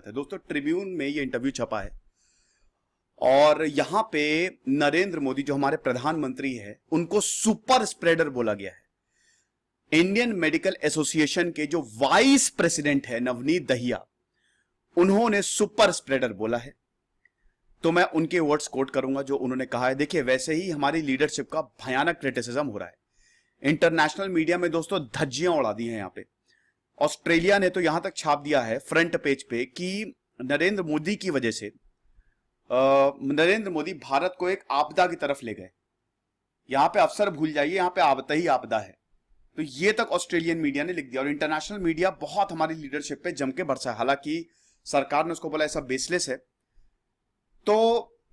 दोस्तों ट्रिब्यून में ये इंटरव्यू छपा है और यहां पे नरेंद्र मोदी जो हमारे प्रधानमंत्री है उनको सुपर स्प्रेडर बोला गया है। इंडियन मेडिकल एसोसिएशन के जो वाइस प्रेसिडेंट है नवनीत दहिया, उन्होंने सुपर स्प्रेडर बोला है। तो मैं उनके वर्ड्स कोट करूंगा जो उन्होंने कहा है। देखिए, वैसे ही हमारी लीडरशिप का भयानक क्रिटिसिज्म हो रहा है। इंटरनेशनल मीडिया में दोस्तों धज्जियां उड़ा दी हैं। यहां पे ऑस्ट्रेलिया ने तो यहां तक छाप दिया है फ्रंट पेज पे कि नरेंद्र मोदी की वजह से नरेंद्र मोदी भारत को एक आपदा की तरफ ले गए। यहां पे अवसर भूल जाइए, यहां पे आपदा ही आपदा है। तो ये तक ऑस्ट्रेलियन मीडिया ने लिख दिया और इंटरनेशनल मीडिया बहुत हमारी लीडरशिप पे जम के बरसा है। हालांकि सरकार ने उसको बोला ऐसा बेसलेस है। तो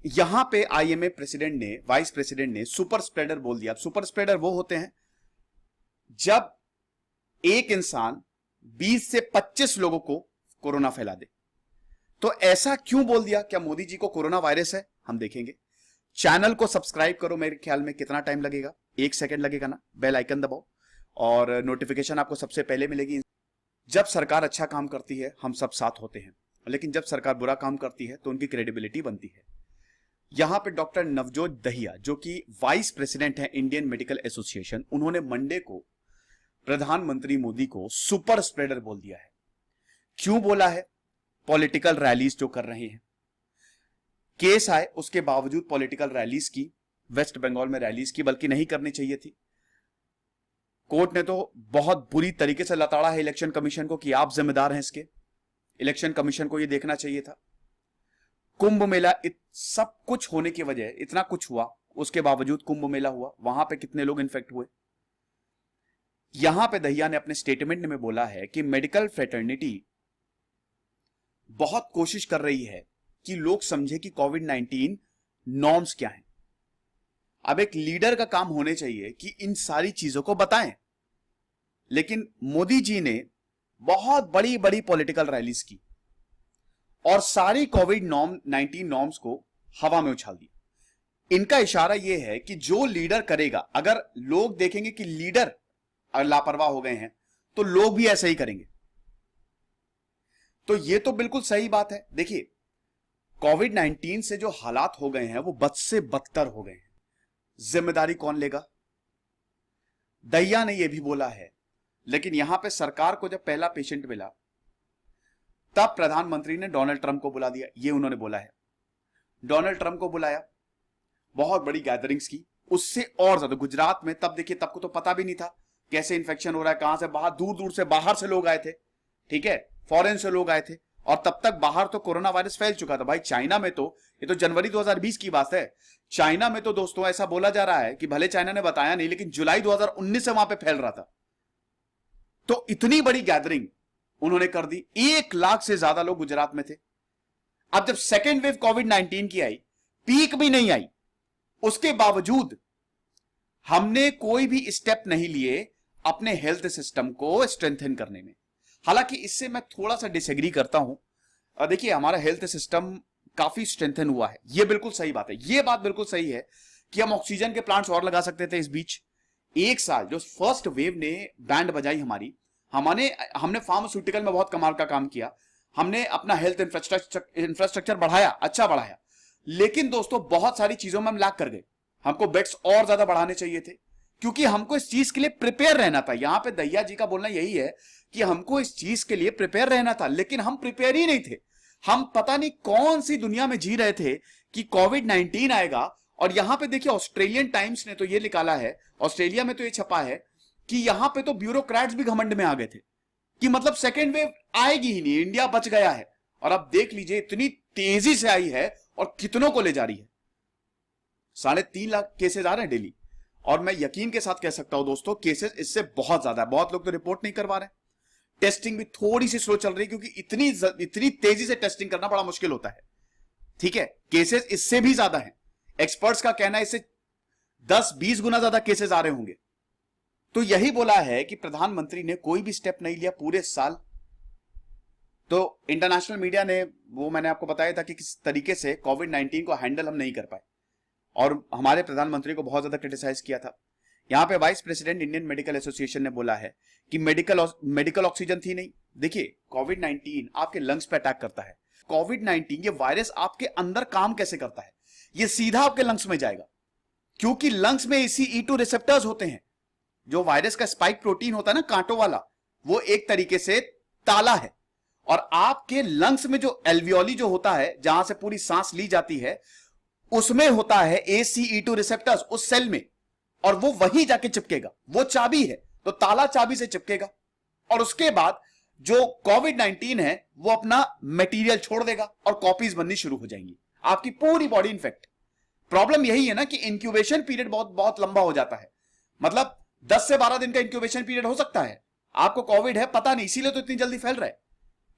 यहां पे आईएमए प्रेसिडेंट ने, वाइस प्रेसिडेंट ने सुपर स्प्रेडर बोल दिया। सुपर स्प्रेडर वो होते हैं जब एक इंसान 20 से 25 लोगों को कोरोना फैला दे। तो ऐसा क्यों बोल दिया? क्या मोदी जी को कोरोना वायरस है? हम देखेंगे। चैनल को सब्सक्राइब करो। मेरे ख्याल में कितना टाइम लगेगा? 1 सेकंड लगेगा ना। बेल आइकन दबाओ और नोटिफिकेशन आपको सबसे पहले मिलेगी। जब सरकार अच्छा काम करती है हम सब साथ होते हैं, लेकिन जब सरकार बुरा काम करती है तो उनकी क्रेडिबिलिटी बनती है। यहां पे डॉक्टर नवजोत दहिया जो कि वाइस प्रेसिडेंट है इंडियन मेडिकल एसोसिएशन, उन्होंने मंडे को प्रधानमंत्री मोदी को सुपर स्प्रेडर बोल दिया है। क्यों बोला है? पॉलिटिकल रैलीज जो कर रहे हैं, केस आए उसके बावजूद पॉलिटिकल रैलीज की, वेस्ट बंगाल में रैलीज की, बल्कि नहीं करनी चाहिए थी। कोर्ट ने तो बहुत बुरी तरीके से लताड़ा है इलेक्शन कमीशन को कि आप जिम्मेदार हैं इसके। इलेक्शन कमीशन को यह देखना चाहिए था। कुंभ मेला सब कुछ होने की वजह, इतना कुछ हुआ उसके बावजूद कुंभ मेला हुआ, वहां पे कितने लोग इन्फेक्ट हुए। यहां पे दहिया ने अपने स्टेटमेंट में बोला है कि मेडिकल फ्रेटर्निटी बहुत कोशिश कर रही है कि लोग समझे कि कोविड-19 नॉर्म्स क्या हैं। अब एक लीडर का काम होने चाहिए कि इन सारी चीजों को बताएं, लेकिन मोदी जी ने बहुत बड़ी बड़ी पॉलिटिकल रैलीज की और सारी कोविड-19 नॉर्म्स को हवा में उछाल दिया। इनका इशारा यह है कि जो लीडर करेगा, अगर लोग देखेंगे कि लीडर लापरवाह हो गए हैं तो लोग भी ऐसा ही करेंगे। तो यह तो बिल्कुल सही बात है। देखिए, कोविड-19 से जो हालात हो गए हैं वो बद से बदतर हो गए हैं। जिम्मेदारी कौन लेगा? दहिया ने यह भी बोला है। लेकिन यहां पे सरकार को जब पहला पेशेंट मिला तब प्रधानमंत्री ने डोनाल्ड ट्रंप को बुला दिया। यह उन्होंने बोला है। डोनाल्ड ट्रंप को बुलाया, बहुत बड़ी गैदरिंग्स की। उससे और ज्यादा गुजरात में, तब देखिए तब को तो पता भी नहीं था कैसे इंफेक्शन हो रहा है, कहां से, बाहर दूर दूर से बाहर से लोग आए थे, ठीक है, फॉरेन से लोग आए थे। और तब तक बाहर तो कोरोना वायरस फैल चुका था। भाई चाइना में तो, ये तो जनवरी 2020 की बात है, चाइना में तो दोस्तों ऐसा बोला जा रहा है कि भले चाइना ने बताया नहीं लेकिन जुलाई 2019 से वहां पे फैल रहा था। तो इतनी बड़ी गैदरिंग उन्होंने कर दी। 1 लाख से ज्यादा लोग गुजरात में थे। अब जब सेकेंड वेव कोविड-19 की आई, पीक भी नहीं आई, उसके बावजूद हमने कोई भी स्टेप नहीं लिए अपने हेल्थ सिस्टम को स्ट्रेंथन करने में। हालांकि इससे मैं थोड़ा सा डिसएग्री करता हूं। देखिए, हमारा हेल्थ सिस्टम काफी स्ट्रेंथन हुआ है, यह बिल्कुल सही बात है। यह बात बिल्कुल सही है कि हम ऑक्सीजन के प्लांट्स और लगा सकते थे। इस बीच 1 साल जो फर्स्ट वेव ने बैंड बजाई हमारी, हमने फार्मास्यूटिकल में बहुत कमाल का काम किया। हमने अपना हेल्थ इंफ्रास्ट्रक्चर बढ़ाया, अच्छा बढ़ाया। लेकिन दोस्तों बहुत सारी चीजों में हम लैग कर गए। हमको बेड्स और ज्यादा बढ़ाने चाहिए थे क्योंकि हमको इस चीज के लिए प्रिपेयर रहना था। यहां पे दहिया जी का बोलना यही है कि हमको इस चीज के लिए प्रिपेयर रहना था, लेकिन हम प्रिपेयर ही नहीं थे। हम पता नहीं कौन सी दुनिया में जी रहे थे कि कोविड-19 आएगा। और यहां पे देखिए, ऑस्ट्रेलियन टाइम्स ने तो यह निकाला है, ऑस्ट्रेलिया में तो यह छपा है कि यहां पे तो ब्यूरोक्रेट्स भी घमंड में आ गए थे कि मतलब सेकेंड वेव आएगी ही नहीं, इंडिया बच गया है। और अब देख लीजिए इतनी तेजी से आई है और कितनों को ले जा रही है। 3.5 लाख केसेस आ रहे हैं डेली। और मैं यकीन के साथ कह सकता हूं दोस्तों, केसेस इससे बहुत ज्यादा है। बहुत लोग तो रिपोर्ट नहीं करवा रहे। टेस्टिंग भी थोड़ी सी स्लो चल रही है क्योंकि इतनी तेजी से टेस्टिंग करना बड़ा मुश्किल होता है, ठीक है। केसेस इससे भी ज्यादा हैं। एक्सपर्ट्स का कहना है इससे 10-20 गुना ज्यादा केसेस आ रहे होंगे। तो यही बोला है कि प्रधानमंत्री ने कोई भी स्टेप नहीं लिया पूरे साल। तो इंटरनेशनल मीडिया ने, वो मैंने आपको बताया था कि किस तरीके से कोविड-19 को हैंडल हम नहीं कर पाए और हमारे प्रधानमंत्री को बहुत ज्यादा क्रिटिसाइज किया था। यहां पे vice president Indian medical association ने बोला है कि मेडिकल ऑक्सीजन थी नहीं। देखिए, कोविड 19 आपके लंग्स पे अटैक करता है। कोविड 19 ये वायरस आपके अंदर काम कैसे करता है, ये सीधा आपके लंग्स में जाएगा, क्योंकि लंग्स में ACE2 रिसेप्टर्स होते हैं। जो वायरस का स्पाइक प्रोटीन होता है ना, कांटों वाला, वो एक तरीके से ताला है, और आपके लंग्स में जो एल्वियोली जो होता है, जहां से पूरी सांस ली जाती है, उसमें होता है ACE2 रिसेप्टर्स उस सेल में, और वो वहीं जाके चिपकेगा। वो चाबी है, तो ताला चाबी से चिपकेगा, और उसके बाद जो कोविड 19 है वो अपना मटेरियल छोड़ देगा और कॉपीज बननी शुरू हो जाएंगी, आपकी पूरी बॉडी इन्फेक्ट। प्रॉब्लम यही है ना कि इंक्यूबेशन पीरियड बहुत बहुत लंबा हो जाता है, मतलब 10 से 12 दिन का इंक्यूबेशन पीरियड हो सकता है। आपको कोविड है पता नहीं, इसीलिए तो इतनी जल्दी फैल रहा है।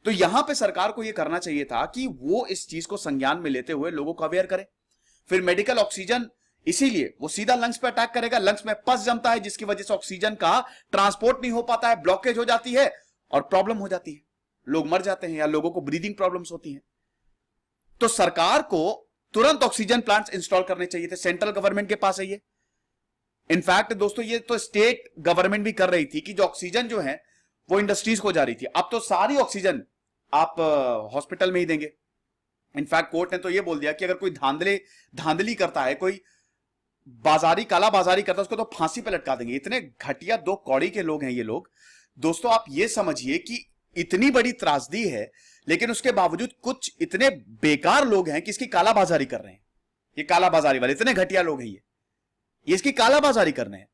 तो यहां पे सरकार को यह करना चाहिए था कि वो इस चीज को संज्ञान में लेते हुए लोगों को अवेयर करे। फिर मेडिकल ऑक्सीजन, इसीलिए वो सीधा लंग्स पे अटैक करेगा, लंग्स में पस जमता है, जिसकी वजह से ऑक्सीजन का ट्रांसपोर्ट नहीं हो पाता है, ब्लॉकेज हो जाती है और प्रॉब्लम हो जाती है, लोग मर जाते हैं या लोगों को ब्रीदिंग प्रॉब्लम्स होती हैं। तो सरकार को तुरंत ऑक्सीजन प्लांट्स इंस्टॉल करने चाहिए थे। सेंट्रल गवर्नमेंट के पास है ये। इनफैक्ट दोस्तों, ये तो स्टेट गवर्नमेंट भी कर रही थी कि जो ऑक्सीजन जो है वो इंडस्ट्रीज को जा रही थी। अब तो सारी ऑक्सीजन आप हॉस्पिटल में ही देंगे। इनफैक्ट कोर्ट ने तो ये बोल दिया कि अगर कोई धांधली करता है, कोई काला बाजारी करता है, उसको तो फांसी पे लटका देंगे। इतने घटिया दो कौड़ी के लोग हैं ये लोग। दोस्तों, आप ये समझिए कि इतनी बड़ी त्रासदी है, लेकिन उसके बावजूद कुछ इतने बेकार लोग हैं कि इसकी कालाबाजारी कर रहे हैं। ये कालाबाजारी वाले इतने घटिया लोग हैं, ये इसकी कालाबाजारी कर रहे हैं।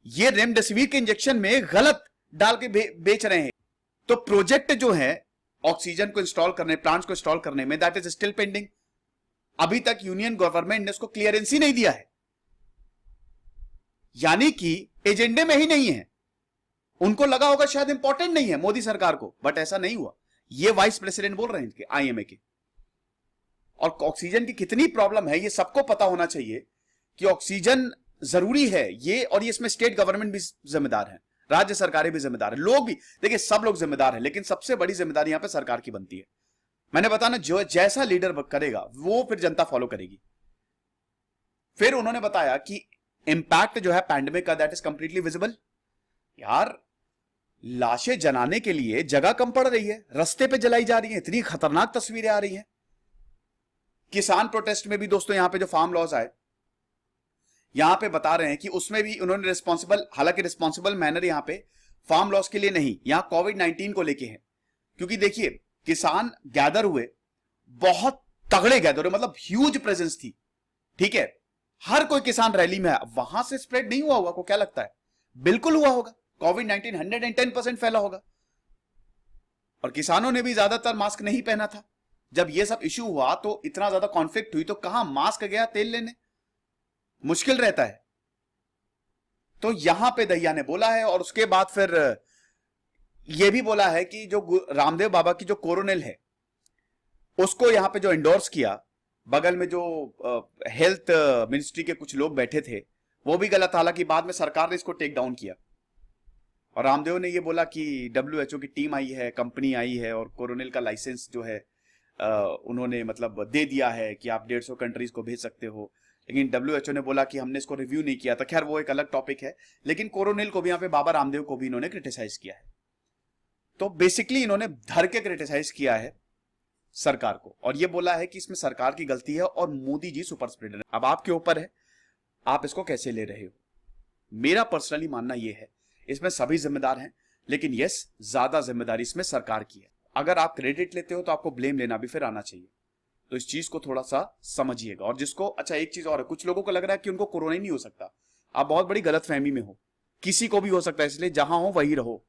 ये रेमडेसिविर के इंजेक्शन में गलत डाल के बेच रहे हैं। तो प्रोजेक्ट जो है ऑक्सीजन को इंस्टॉल करने, प्लांट्स को इंस्टॉल करने में, दैट इज स्टिल पेंडिंग। अभी तक यूनियन गवर्नमेंट ने उसको क्लियरेंस ही नहीं दिया है, यानी कि एजेंडे में ही नहीं है। उनको लगा होगा शायद इंपॉर्टेंट नहीं है मोदी सरकार को, बट ऐसा नहीं हुआ। ये वाइस प्रेसिडेंट बोल रहे हैं इनके, IMA के। और ऑक्सीजन की कितनी प्रॉब्लम है ये सबको पता होना चाहिए कि ऑक्सीजन जरूरी है ये, और ये इसमें स्टेट गवर्नमेंट भी जिम्मेदार है, राज्य सरकारें भी जिम्मेदार है, लोग भी, देखिए सब लोग जिम्मेदार है, लेकिन सबसे बड़ी जिम्मेदारी यहां पे सरकार की बनती है। मैंने बताया ना, जो जैसा लीडर करेगा वो फिर जनता फॉलो करेगी। फिर उन्होंने बताया कि इंपैक्ट जो है पैंडेमिक का, दैट इज कंप्लीटली विजिबल। यार, लाशें जलाने के लिए जगह कम पड़ रही है, रास्ते पे जलाई जा रही है, इतनी खतरनाक तस्वीरें आ रही हैं। किसान प्रोटेस्ट में भी दोस्तों यहां पे जो फार्म लॉज आए, यहां पे बता रहे हैं कि उसमें भी उन्होंने हालांकि रिस्पॉन्सिबल मैनर यहां पे फार्म लॉस के लिए नहीं, यहां कोविड 19 को लेके है। क्योंकि देखिए, किसान गैदर हुए, बहुत तगड़े गैदर हुए, मतलब ह्यूज प्रेजेंस थी, ठीक है, हर कोई किसान रैली में है। वहां से स्प्रेड नहीं हुआ होगा, को क्या लगता है? बिल्कुल हुआ होगा। कोविड 19 110% फैला होगा, और किसानों ने भी ज्यादातर मास्क नहीं पहना था। जब ये सब इश्यू हुआ तो इतना ज्यादा कॉन्फ्लिक्ट हुई, तो कहां मास्क गया तेल लेने, मुश्किल रहता है। तो यहां पे दहिया ने बोला है, और उसके बाद फिर यह भी बोला है कि जो रामदेव बाबा की जो कोरोनिल है उसको यहां पे जो एंडोर्स किया, बगल में जो हेल्थ मिनिस्ट्री के कुछ लोग बैठे थे, वो भी गलत। हालांकि बाद में सरकार ने इसको टेक डाउन किया, और रामदेव ने ये बोला कि WHO की टीम आई है, कंपनी आई है, और कोरोनिल का लाइसेंस जो है उन्होंने मतलब दे दिया है कि आप 150 कंट्रीज को भेज सकते हो। लेकिन WHO ने बोला कि हमने इसको रिव्यू नहीं किया था। खैर, वो एक अलग टॉपिक है। लेकिन कोरोनिल को भी यहाँ पे बाबा रामदेव को भी इन्होंने क्रिटिसाइज किया है। तो बेसिकली इन्होंने धर के क्रिटिसाइज किया है सरकार को, और ये बोला है कि इसमें सरकार की गलती है और मोदी जी सुपर स्प्रेडर। अब आपके ऊपर है, आप इसको कैसे ले रहे हो। मेरा पर्सनली मानना यह है, इसमें सभी जिम्मेदार हैं, लेकिन यस, ज्यादा जिम्मेदारी इसमें सरकार की है। अगर आप क्रेडिट लेते हो तो आपको ब्लेम लेना भी फिर आना चाहिए। तो इस चीज को थोड़ा सा समझिएगा। और जिसको, अच्छा एक चीज और है, कुछ लोगों को लग रहा है कि उनको कोरोना ही नहीं हो सकता। आप बहुत बड़ी गलतफहमी में हो, किसी को भी हो सकता है, इसलिए जहां हो वहीं रहो।